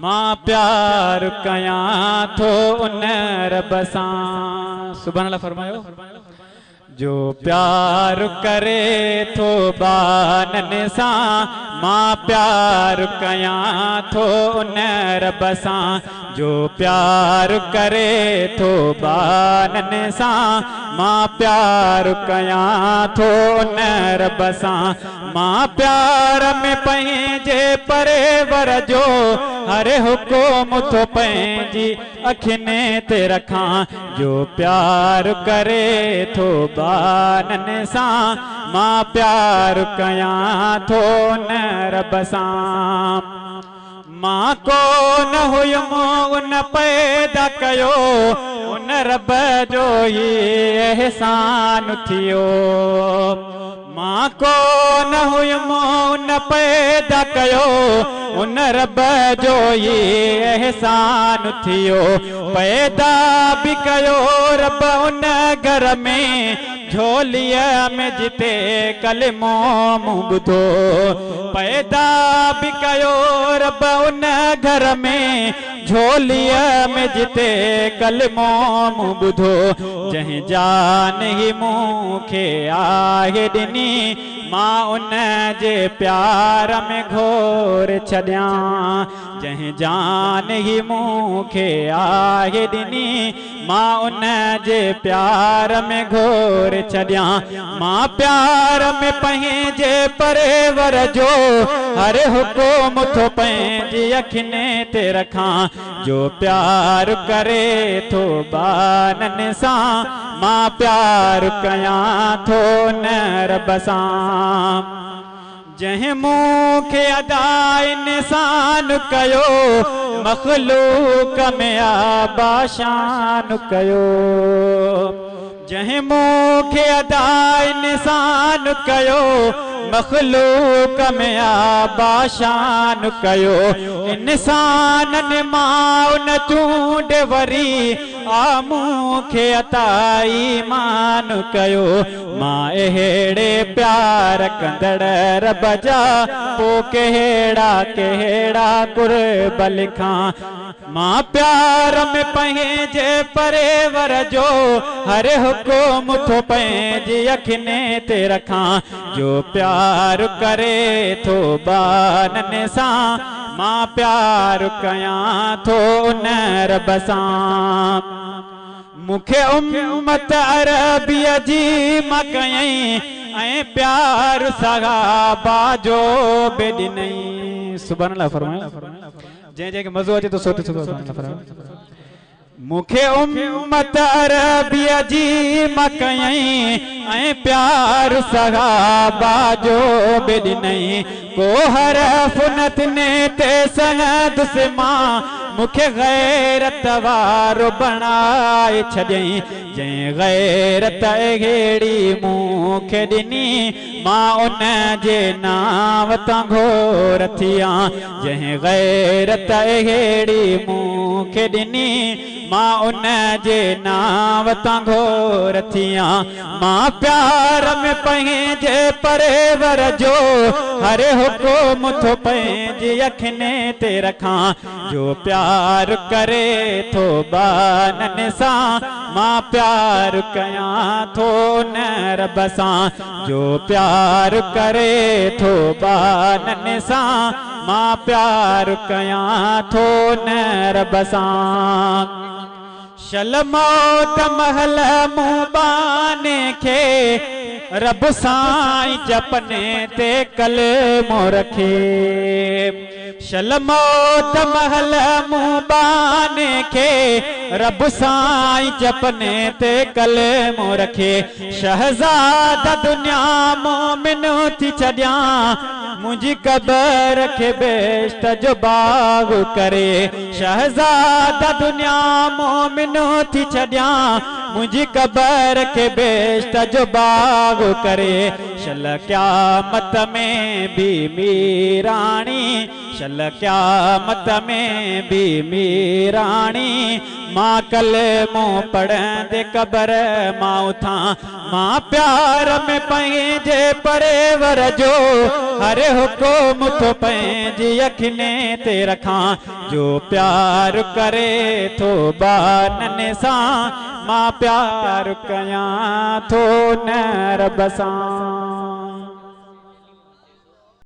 मां प्यार कयां थो उन रब सां। सुभान अल्लाह फरमायो। जो प्यार करे थो बानन सां, मां प्यार कयां थो उन रब सां। जो प्यार करे थो बानन सां, मां प्यार कयां थो उन रब सां। मां प्यार में पंहिंजे परेवर जो हर हुकुम थो पंहिंजी अखियुनि ते रखां। जो प्यार करे थो बानन सां, मां प्यार कयां थो उन रब सां। मां कोन हुयुमि उन पैदा कयो, उन रब जो ई एहसान थियो। मां कोन हुयुमि उन पैदा कयो, उन रब जो ई एहसान थियो। पैदा बि कयो रब उन घर में, झोलीअ में जिते कलमो मूं ॿुधो। पैदा बि कयो रब उन घर में, झोलीअ में जिते कलमो मूं ॿुधो। जंहिं जान ही मूंखे आहे ॾिनी, मां उन जे प्यार में घोर छॾियां। जंहिं जान ही मूंखे आहे ॾिनी, मां उन जे प्यार में घोर छॾियां। मां प्यार में पंहिंजे परेवर जो हर हुकुम थो पंहिंजी अखियुनि ते रखां। जो प्यार करे थो बानन सां, मां प्यार कयां थो उन रब सां। जंहिं मूंखे अदा इंसान कयो, मखलूक में आबाशान कयो। जंहिं मूंखे अदा इंसान कयो, मखलूक में आबाशान कयो। इंसाननि मां उन चूंड वरी आ मूंखे अता ईमान कयो। मां अहिड़े प्यार कंदड़ रब जा पोइ कहिड़ा कहिड़ा कुर्ब लिखां। मां प्यार में पंहिंजे परेवर जो हर हुकुम थो पंहिंजी अखियुनि ते रखां। जो प्यार करे थो बानन सां, मां प्यार कयां थो उन रब सां। मूंखे उम्मत अरबीअ जी मां कयईं, ऐं प्यार सहाबा जो बि ॾिनई। सुभान अल्लाह फरमायो। जंहिं जंहिंखे मज़ो अचे तो सोच सुभान अल्लाह फरमायो। मूंखे उम्मत अरबीअ जी मां कयईं, ऐं प्यार सहाबा जो बि ॾिनई। को हरफ न तिने ते संदसि मां, मूंखे गैरत वारो बणाए छॾियईं। जंहिं गैरत अहिड़ी मूंखे ॾिनी, मां उन जे नाम तां घोर थियां। जंहिं गैरत अहिड़ी मूंखे ॾिनी, मां उन जे नाम तां घोर थियां। मां प्यार में पंहिंजे परेवर जो हर हुकुम थो पंहिंजी अखियुनि ते रखां। जो प्यार करे थो बानन सां, मां प्यार कयां थो उन रब सां। जो प्यार करे थो बानन सां, मां प्यार कयां थो उन रब सां। शल मौत महल मूं बाने खे, रब साईं जपने ते कलमो रखे। शल मौत महल मूं बाने खे, रब साईं जपने ते कलमो रखे। शहज़ादा दुनिया मोमिन थी छॾियां, मुंहिंजी कबर खे बेश्त जो बाग करे। शहज़ादा दुनिया मोमिन थी छॾियां, मुंहिंजी कबर खे बेश्त जो बाग करे। शल क़यामत में बि मीराणी, चल क़यामत में भी मीराणी मां कलमो पढ़ंदे कबर मां उथा मां प्यार में पंहिंजे परेवर जो हर हुकुम तो पंहिंजी अखिने ते रखां जो प्यार करे थो बानन सां मां प्यार कयां थो न रब सां।